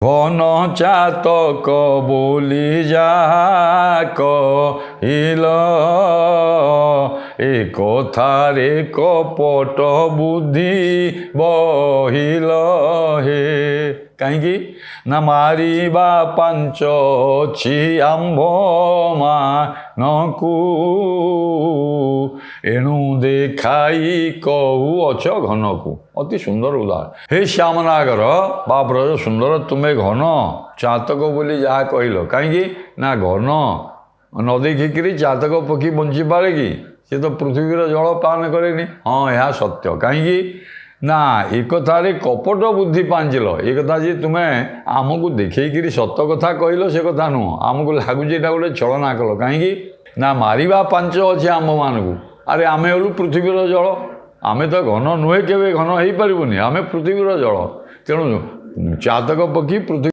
ঘন চাতক বলি যাহা কহিল এ কথারে কপট বুদ্ধি বহিল হে କାହିଁକି ନା ମାରିବା ପାଞ୍ଚ ଅଛି ଆମ୍ଭ ମାନଙ୍କୁ ଏଣୁ ଦେଖାଇ କହୁଅଛ ଘନକୁ। ଅତି ସୁନ୍ଦର ଉଦାହରଣ। ହେ ଶ୍ୟାମନାଗର ବା ବ୍ରଜ ସୁନ୍ଦର ତୁମେ ଘନ ଚାତକ ବୋଲି ଯାହା କହିଲ, କାହିଁକି ନା ଘନ ନ ଦେଖିକିରି ଚାତକ ପକ୍ଷୀ ବଞ୍ଚିପାରେ କି? ସେ ତ ପୃଥିବୀର ଜଳ ପାନ କରେନି। ହଁ, ଏହା ସତ୍ୟ। କାହିଁକି ନା ଏ କଥାରେ କପଟ ବୁଦ୍ଧି ପାଞ୍ଚିଲ। ଏ କଥା ଯେ ତୁମେ ଆମକୁ ଦେଖେଇକିରି ସତ କଥା କହିଲ ସେ କଥା ନୁହଁ। ଆମକୁ ଲାଗୁଛି ଏଇଟା ଗୋଟେ ଛଳନା କଲ। କାହିଁକି ନା ମାରିବା ପାଞ୍ଚ ଅଛି ଆମ୍ଭମାନଙ୍କୁ। ଆରେ ଆମେ ହେଲୁ ପୃଥିବୀର ଜଳ। ଆମେ ତ ଘନ ନୁହେଁ, କେବେ ଘନ ହେଇପାରିବୁନି। ଆମେ ପୃଥିବୀର ଜଳ। ତେଣୁ ଚାତକ ପକ୍ଷୀ ପୃଥିବୀ